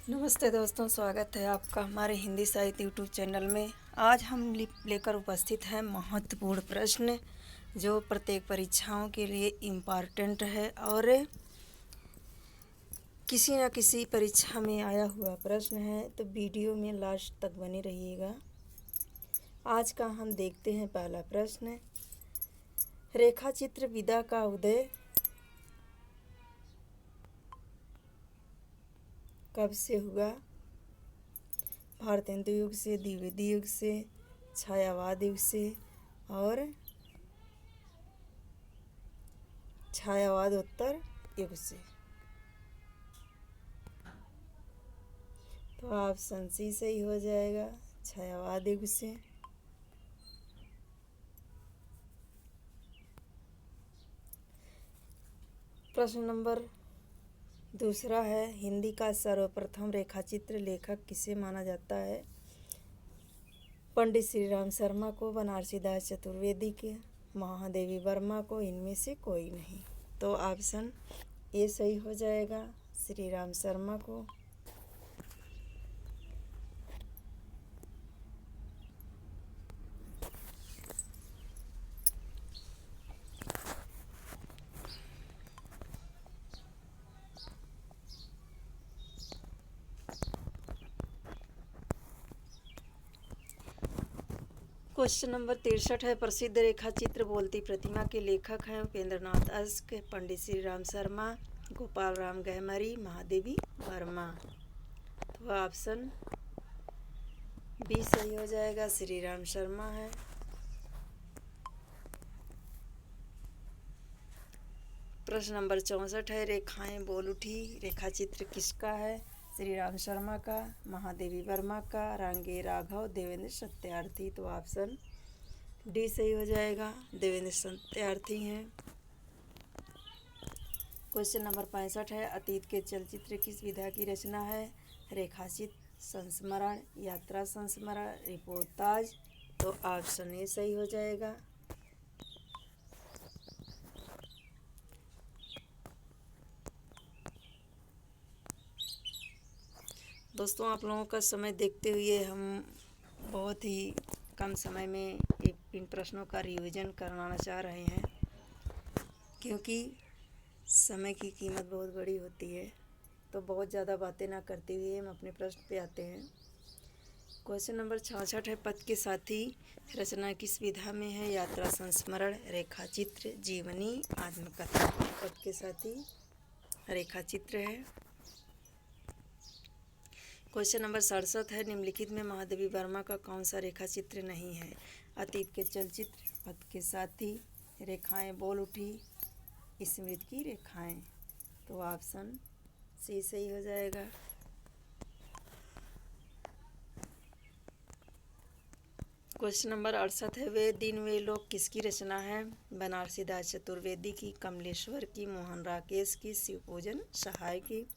नमस्ते दोस्तों, स्वागत है आपका हमारे हिंदी साहित्य यूट्यूब चैनल में। आज हम लेकर उपस्थित हैं महत्वपूर्ण प्रश्न जो प्रत्येक परीक्षाओं के लिए इम्पॉर्टेंट है और किसी न किसी परीक्षा में आया हुआ प्रश्न है, तो वीडियो में लास्ट तक बने रहिएगा। आज का हम देखते हैं पहला प्रश्न। रेखा चित्र विधा का उदय कब से हुआ? भारतेंदु युग से, द्विवेदी युग से, छायावाद युग से और छायावादोत्तर युग से। तो ऑप्शन सी सही हो जाएगा, छायावाद युग से। प्रश्न नंबर दूसरा है, हिंदी का सर्वप्रथम रेखाचित्र लेखक किसे माना जाता है? पंडित श्री राम शर्मा को, बनारसी दास चतुर्वेदी के, महादेवी वर्मा को, इनमें से कोई नहीं। तो ऑप्शन ए सही हो जाएगा, श्री राम शर्मा को। क्वेश्चन नंबर 63 है, प्रसिद्ध रेखा चित्र बोलती प्रतिमा के लेखक हैं उपेंद्रनाथ अश्क, पंडित श्री राम शर्मा, गोपाल राम गहमरी, महादेवी वर्मा। तो ऑप्शन बी सही हो जाएगा, श्री राम शर्मा है। प्रश्न नंबर 64 है, रेखाएं बोल उठी रेखा चित्र किसका है? श्री राम शर्मा का, महादेवी वर्मा का, रांगे राघव, देवेंद्र सत्यार्थी। तो ऑप्शन डी सही हो जाएगा, देवेंद्र सत्यार्थी हैं। क्वेश्चन नंबर 65 है, अतीत के चलचित्र किस विधा की रचना है? रेखाचित्र, संस्मरण, यात्रा संस्मरण, रिपोर्टाज। तो ऑप्शन ए सही हो जाएगा। दोस्तों, आप लोगों का समय देखते हुए हम बहुत ही कम समय में इन प्रश्नों का रिवीजन करवाना चाह रहे हैं, क्योंकि समय की कीमत बहुत बड़ी होती है। तो बहुत ज़्यादा बातें ना करते हुए हम अपने प्रश्न पे आते हैं। क्वेश्चन नंबर 66 है, पद के साथी रचना किस विधा में है? यात्रा संस्मरण, रेखाचित्र, जीवनी, आत्मकथा। पद के साथी रेखाचित्र है। क्वेश्चन नंबर 67 है, निम्नलिखित में महादेवी वर्मा का कौन सा रेखा चित्र नहीं है? अतीत के चलचित्र, पद के साथी, रेखाएं बोल उठी, स्मृति की रेखाएं। तो ऑप्शन सी सही हो जाएगा। क्वेश्चन नंबर 68 है, वे दिन वे लोग किसकी रचना है? बनारसी दास चतुर्वेदी की, कमलेश्वर की, मोहन राकेश की, शिवपूजन सहाय की।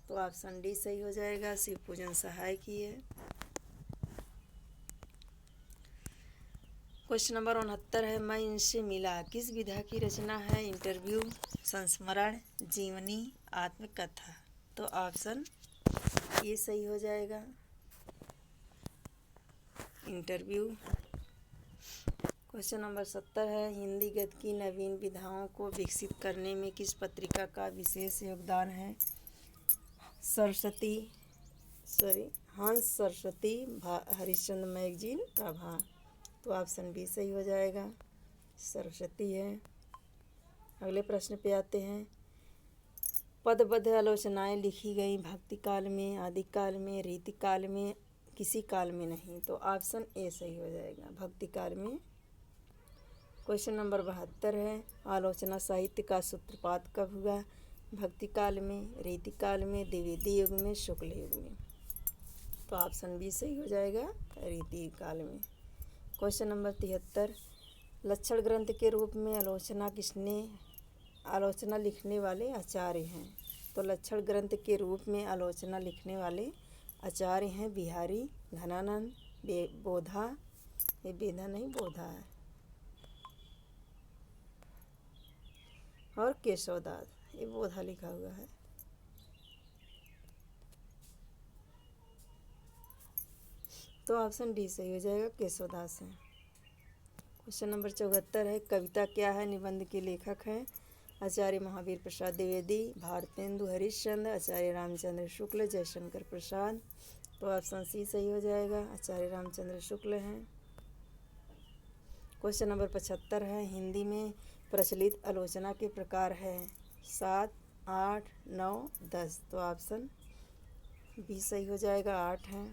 तो ऑप्शन डी सही हो जाएगा, शिवपूजन सहाय की है। क्वेश्चन नंबर 69 है, मैं इनसे मिला किस विधा की रचना है? इंटरव्यू, संस्मरण, जीवनी, आत्मकथा। तो ऑप्शन ये सही हो जाएगा, इंटरव्यू। क्वेश्चन नंबर 70 है, हिंदी गद्य की नवीन विधाओं को विकसित करने में किस पत्रिका का विशेष योगदान है? हंस सरस्वती, हरिश्चंद्र मैगजीन, प्रभा। तो ऑप्शन बी सही हो जाएगा, सरस्वती है। अगले प्रश्न पे आते हैं, पदबद्ध आलोचनाएं लिखी गई भक्ति काल में, आदि काल में, रीति काल में, किसी काल में नहीं। तो ऑप्शन ए सही हो जाएगा, भक्ति काल में। क्वेश्चन नंबर 72 है, आलोचना साहित्य का सूत्रपात कब हुआ? भक्ति काल में, रीति काल में, द्विवेदी युग में, शुक्ल युग में। तो ऑप्शन बी सही हो जाएगा, रीति काल में। क्वेश्चन नंबर 73, लक्षण ग्रंथ के रूप में आलोचना लिखने वाले आचार्य हैं? तो लक्षण ग्रंथ के रूप में आलोचना लिखने वाले आचार्य हैं बिहारी, घनानंद, बोधा, ये बेधा नहीं बोधा है, और केशवदास। ये बोधा लिखा हुआ है। तो ऑप्शन डी सही हो जाएगा, केशवदास है। क्वेश्चन नंबर 74 है, कविता क्या है? निबंध के लेखक हैं आचार्य महावीर प्रसाद द्विवेदी, भारतेंदु हरिश्चंद्र, आचार्य रामचंद्र शुक्ल, जयशंकर प्रसाद। तो ऑप्शन सी सही हो जाएगा, आचार्य रामचंद्र शुक्ल हैं। क्वेश्चन नंबर 75 है, हिंदी में प्रचलित आलोचना के प्रकार है 7, 8, 9, 10। तो ऑप्शन बी सही हो जाएगा, 8 है।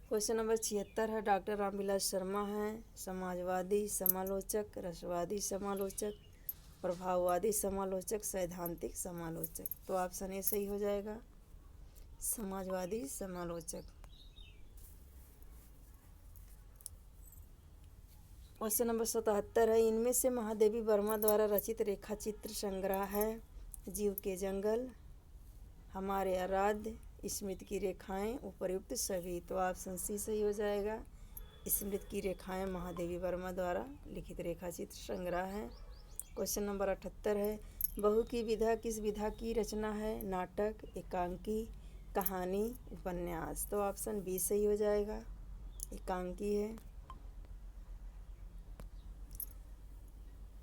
क्वेश्चन नंबर 76 है, डॉक्टर रामविलास शर्मा हैं समाजवादी समालोचक, रसवादी समालोचक, प्रभाववादी समालोचक, सैद्धांतिक समालोचक। तो ऑप्शन ए सही हो जाएगा, समाजवादी समालोचक। क्वेश्चन नंबर 77 है, इनमें से महादेवी वर्मा द्वारा रचित रेखा चित्र संग्रह है जीव के जंगल, हमारे आराध्य, स्मृति की रेखाएं, उपर्युक्त सभी। तो ऑप्शन सी सही हो जाएगा, स्मृति की रेखाएं महादेवी वर्मा द्वारा लिखित रेखा चित्र संग्रह है। क्वेश्चन नंबर 78 है, बहू की विधा किस विधा की रचना है? नाटक, एकांकी, कहानी, उपन्यास। तो ऑप्शन बी सही हो जाएगा, एकांकी है।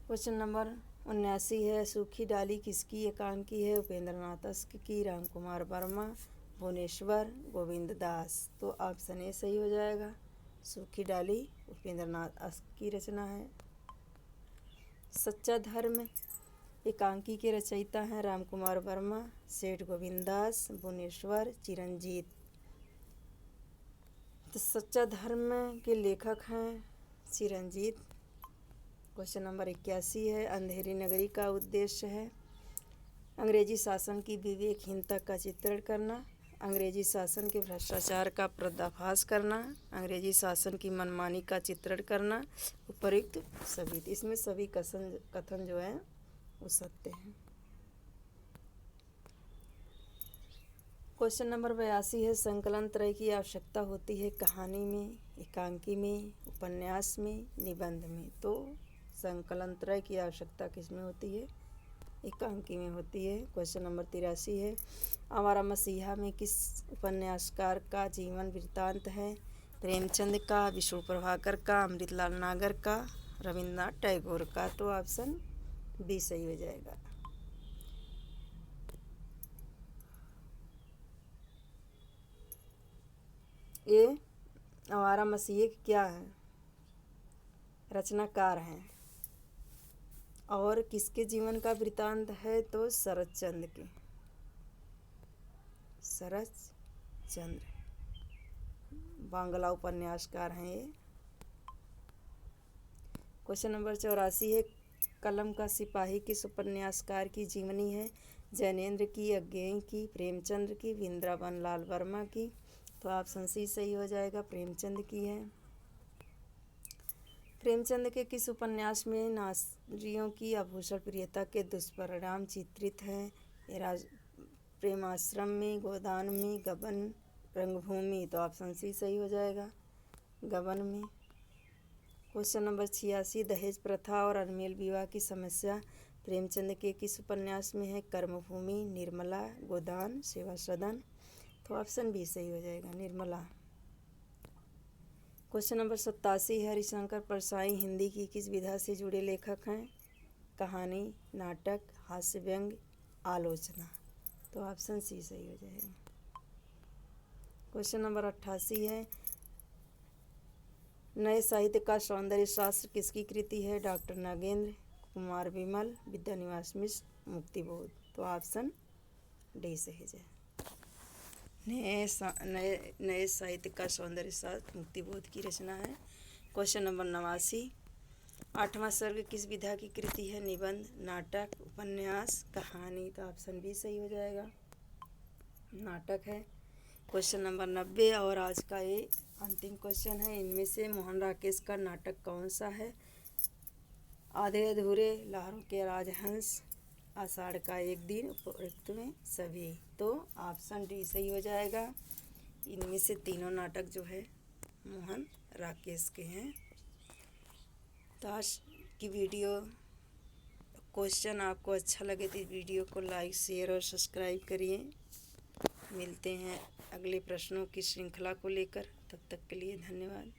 क्वेश्चन नंबर 79 है, सूखी डाली किसकी एकांकी है? उपेंद्र नाथ अस्क की, रामकुमार वर्मा, भुवनेश्वर, गोविंद दास। तो ऑप्शन ए सही हो जाएगा, सूखी डाली उपेंद्र नाथ अस्क की रचना है। सच्चा धर्म एकांकी के रचयिता हैं रामकुमार वर्मा, सेठ गोविंद दास, भुवनेश्वर, चिरंजीत। तो सच्चा धर्म के लेखक हैं चिरंजीत। क्वेश्चन नंबर 81 है, अंधेरी नगरी का उद्देश्य है अंग्रेजी शासन की विवेकहीनता का चित्रण करना, अंग्रेजी शासन के भ्रष्टाचार का पर्दाफाश करना, अंग्रेजी शासन की मनमानी का चित्रण करना, उपर्युक्त सभी। इसमें सभी कथन जो है वो सत्य हैं। क्वेश्चन नंबर 82 है, संकलन त्रय की आवश्यकता होती है कहानी में, एकांकी में, उपन्यास में, निबंध में। तो संकलन त्रय की आवश्यकता किस में होती है? एकांकी में होती है। क्वेश्चन नंबर 83 है, आवारा मसीहा में किस उपन्यासकार का जीवन वृत्तांत है? प्रेमचंद का, विष्णु प्रभाकर का, अमृतलाल नागर का, रविन्द्रनाथ टैगोर का। तो ऑप्शन बी सही हो जाएगा। ये आवारा मसीहा क्या है? रचनाकार हैं। और किसके जीवन का वृत्तांत है? तो शरतचंद्र के, शरतचंद्र बांग्ला उपन्यासकार हैं ये। क्वेश्चन नंबर 84 है, कलम का सिपाही किस उपन्यासकार की जीवनी है? जैनेन्द्र की, अज्ञेय की, प्रेमचंद्र की, वृंदावन लाल वर्मा की। तो ऑप्शन सी सही हो जाएगा, प्रेमचंद की है। प्रेमचंद के किस उपन्यास में नारियों की आभूषण प्रियता के दुष्परिणाम चित्रित हैं? प्रेमाश्रम में, गोदान में, गबन, रंगभूमि। तो ऑप्शन सी सही हो जाएगा, गबन में। क्वेश्चन नंबर 86, दहेज प्रथा और अनमेल विवाह की समस्या प्रेमचंद के किस उपन्यास में है? कर्मभूमि, निर्मला, गोदान, सेवा सदन। तो ऑप्शन बी सही हो जाएगा, निर्मला। क्वेश्चन नंबर 87 है, हरिशंकर परसाई हिंदी की किस विधा से जुड़े लेखक हैं? कहानी, नाटक, हास्य व्यंग, आलोचना। तो ऑप्शन सी सही हो जाएगा। क्वेश्चन नंबर 88 है, नए साहित्य का सौंदर्य शास्त्र किसकी कृति है? डॉक्टर नागेंद्र, कुमार विमल, विद्यानिवास मिश्र, मुक्तिबोध। तो ऑप्शन डी सही हो जाएगा, नए साहित्य का सौंदर्य शास्त्र मुक्तिबोध की रचना है। क्वेश्चन नंबर 89, 8वां सर्ग किस विधा की कृति है? निबंध, नाटक, उपन्यास, कहानी। तो ऑप्शन बी सही हो जाएगा, नाटक है। क्वेश्चन नंबर 90 और आज का ये अंतिम क्वेश्चन है, इनमें से मोहन राकेश का नाटक कौन सा है? आधे अधूरे, लहरों के राजहंस, आषाढ़ का एक दिन, उपयुक्त में सभी। तो ऑप्शन डी सही हो जाएगा। इनमें से तीनों नाटक जो है मोहन राकेश के हैं। तो आज की वीडियो क्वेश्चन आपको अच्छा लगे तो वीडियो को लाइक, शेयर और सब्सक्राइब करिए। मिलते हैं अगले प्रश्नों की श्रृंखला को लेकर। तब तक के लिए धन्यवाद।